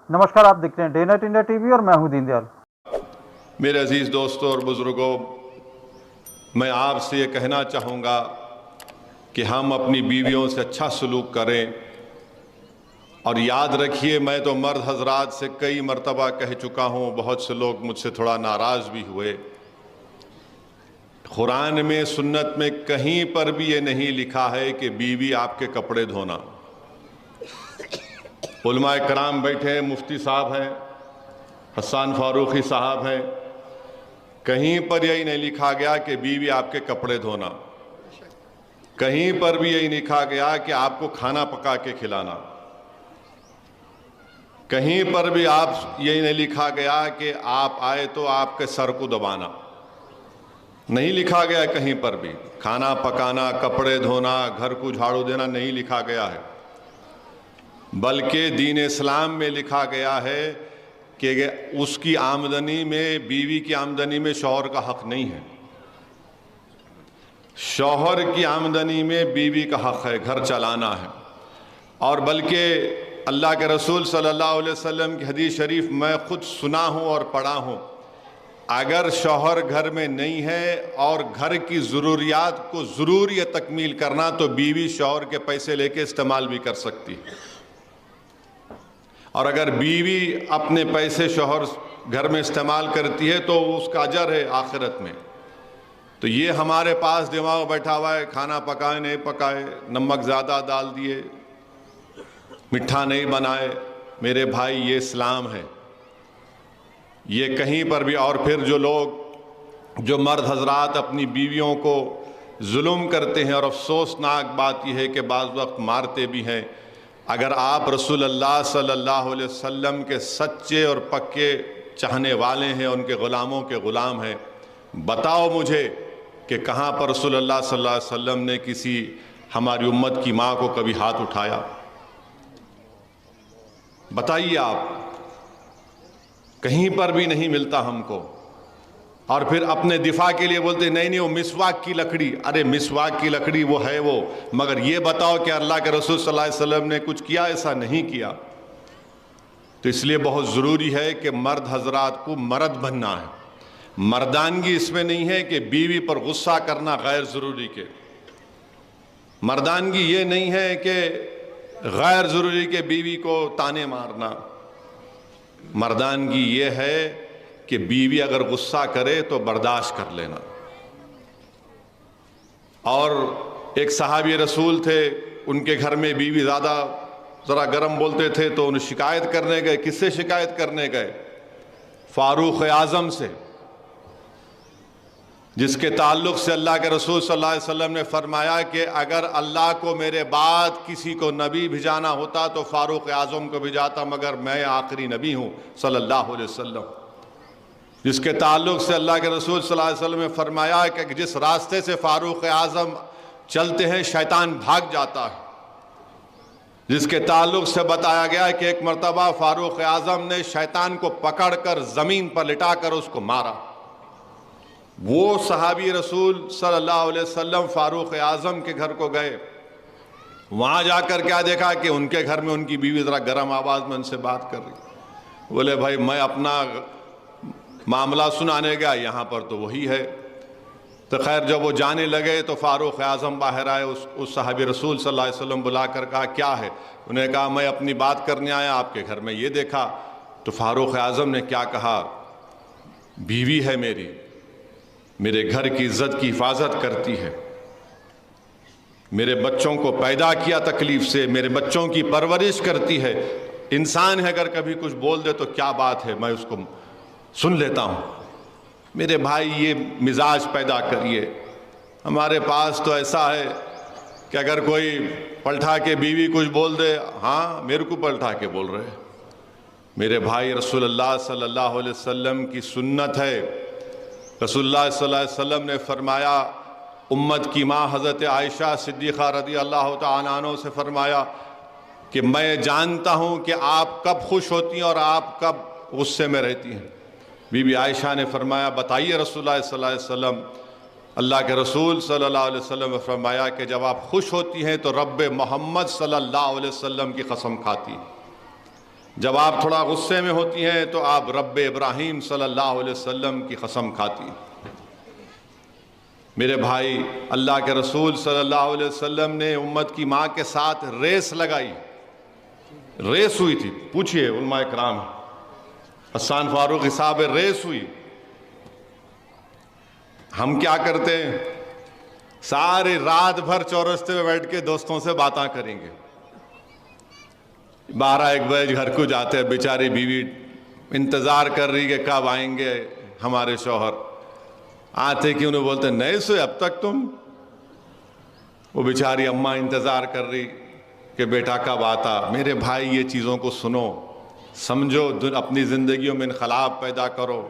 नमस्कार, आप देख रहे हैं डे नाइट इंडिया टीवी और मैं हूं दीनदयाल। मेरे अजीज़ दोस्तों और बुज़ुर्गों, मैं आपसे ये कहना चाहूँगा कि हम अपनी बीवियों से अच्छा सलूक करें। और याद रखिए, मैं तो मर्द हजरात से कई मरतबा कह चुका हूँ, बहुत से लोग मुझसे थोड़ा नाराज़ भी हुए। कुरान में, सुन्नत में कहीं पर भी ये नहीं लिखा है कि बीवी आपके कपड़े धोना। उलमाए कराम बैठे हैं, मुफ्ती साहब हैं, हसन फारूकी साहब हैं, कहीं पर यही नहीं लिखा गया कि बीवी आपके कपड़े धोना। कहीं पर भी यही लिखा गया कि आपको खाना पका के खिलाना। कहीं पर भी यही नहीं लिखा गया कि आप आए तो आपके सर को दबाना। नहीं लिखा गया कहीं पर भी। खाना पकाना, कपड़े धोना, घर को झाड़ू देना नहीं लिखा गया है। बल्कि दीन इस्लाम में लिखा गया है कि उसकी आमदनी में, बीवी की आमदनी में शौहर का हक नहीं है। शौहर की आमदनी में बीवी का हक है, घर चलाना है। और बल्कि अल्लाह के रसूल सल्लल्लाहु अलैहि वसल्लम की हदीस शरीफ मैं खुद सुना हूँ और पढ़ा हूँ, अगर शौहर घर में नहीं है और घर की ज़रूरियात को ज़रूरी तकमील करना, तो बीवी शौहर के पैसे लेके इस्तेमाल भी कर सकती है। और अगर बीवी अपने पैसे शौहर घर में इस्तेमाल करती है तो उसका अजर है आखिरत में। तो ये हमारे पास दिमाग बैठा हुआ है, खाना पकाए नहीं पकाए, नमक ज़्यादा डाल दिए, मिठा नहीं बनाए। मेरे भाई, ये इस्लाम है, ये कहीं पर भी। और फिर जो मर्द हजरात अपनी बीवियों को जुल्म करते हैं, और अफसोसनाक बात यह है कि बाज़ वक्त मारते भी हैं। अगर आप रसूलुल्लाह सल्लल्लाहु अलैहि वसल्लम के सच्चे और पक्के चाहने वाले हैं, उनके ग़ुलामों के ग़ुलाम हैं, बताओ मुझे कि कहाँ पर रसूलुल्लाह सल्लल्लाहु अलैहि वसल्लम ने किसी हमारी उम्मत की माँ को कभी हाथ उठाया? बताइए आप, कहीं पर भी नहीं मिलता हमको। और फिर अपने दिफा के लिए बोलते नहीं नहीं वो मिसवाक की लकड़ी। अरे मिसवाक की लकड़ी वो है वो, मगर ये बताओ कि अल्लाह के रसूल सल्लल्लाहु अलैहि वसल्लम ने कुछ किया? ऐसा नहीं किया। तो इसलिए बहुत ज़रूरी है कि मर्द हजरात को मर्द बनना है। मर्दानगी इसमें नहीं है कि बीवी पर गुस्सा करना गैर ज़रूरी के। मर्दानगी ये नहीं है कि गैर ज़रूरी के बीवी को ताने मारना। मर्दानगी ये है कि बीवी अगर गुस्सा करे तो बर्दाश्त कर लेना। और एक सहाबी रसूल थे, उनके घर में बीवी ज़रा गर्म बोलते थे तो उन्हें शिकायत करने गए। किससे शिकायत करने गए? फारूक आज़म से, जिसके ताल्लुक़ से अल्लाह के रसूल सल्लल्लाहु अलैहि वसल्लम ने फरमाया कि अगर अल्लाह को मेरे बाद किसी को नबी भिजाना होता तो फारूक आज़म को भिजाता, मगर मैं आखिरी नबी हूँ सल्लल्लाहु अलैहि वसल्लम। जिसके ताल्लुक़ से अल्लाह के रसूल सल्लल्लाहु अलैहि वसल्लम ने फरमाया कि जिस रास्ते से फारूक आज़म चलते हैं शैतान भाग जाता है। जिसके ताल्लुक़ से बताया गया कि एक मरतबा फारूक आज़म ने शैतान को पकड़कर ज़मीन पर लिटाकर उसको मारा। वो सहाबी रसूल सल्लल्लाहु अलैहि वसल्लम फारूक आज़म के घर को गए। वहाँ जाकर क्या देखा कि उनके घर में उनकी बीवी ज़रा गर्म आवाज़ में उनसे बात कर रही। बोले भाई, मैं अपना मामला सुनाने गया, यहाँ पर तो वही है। तो खैर जब वो जाने लगे तो फारूक आज़म बाहर आए। उस सहाबी रसूल सल्लल्लाहु अलैहि वसल्लम बुला कर कहा, क्या है? उन्हें कहा, मैं अपनी बात करने आया, आपके घर में ये देखा। तो फारूक आज़म ने क्या कहा? बीवी है मेरी, मेरे घर की इज्जत की हिफाजत करती है, मेरे बच्चों को पैदा किया तकलीफ से, मेरे बच्चों की परवरिश करती है। इंसान है, अगर कभी कुछ बोल दे तो क्या बात है, मैं उसको सुन लेता हूँ। मेरे भाई, ये मिजाज पैदा करिए। हमारे पास तो ऐसा है कि अगर कोई पलटा के बीवी कुछ बोल दे, हाँ मेरे को पलटा के बोल रहे। मेरे भाई, रसूलुल्लाह सल्लल्लाहु अलैहि वसल्लम की सुन्नत है। रसूलुल्लाह सल्लल्लाहु अलैहि वसल्लम ने फरमाया, उम्मत की माँ हज़रत आयशा सिद्दीक़ा रज़ी अल्लाह तआला अन्हा से फरमाया कि मैं जानता हूँ कि आप कब खुश होती हैं और आप कब गुस्से में रहती हैं। बीबी आयशा ने फरमाया, बताइए रसूलुल्लाह सल्लल्लाहु अलैहि वसल्लम। अल्लाह के रसूल सल्लल्लाहु अलैहि वसल्लम ने फरमाया कि जब आप खुश होती हैं तो रब्बे मोहम्मद सल्लल्लाहु अलैहि वसल्लम की कसम खाती, جب آپ تھوڑا غصے میں ہوتی ہیں تو آپ رب ابراہیم صلی اللہ علیہ وسلم کی قسم کھاتی ہیں۔ میرے بھائی، اللہ کے رسول صلی اللہ علیہ وسلم نے امت کی ماں کے ساتھ ریس لگائی، ریس ہوئی تھی، پوچھئے علماء اکرام، حسان فاروقی صاحب، ریس ہوئی۔ ہم کیا کرتے ہیں؟ ساری رات بھر چورستے میں بیٹھ کے دوستوں سے باتاں کریں گے، 12-1 بجے گھر کو جاتے ہیں، بیچاری بیوی انتظار کر رہی کہ کب آئیں گے ہمارے شوہر، آتے کہ انہیں بولتے نہیں سوئے اب تک تم؟ وہ بیچاری اماں انتظار کر رہی کہ بیٹا کب آتا۔ میرے بھائی، یہ چیزوں کو سنو، سمجھو، اپنی زندگیوں میں انقلاب پیدا کرو۔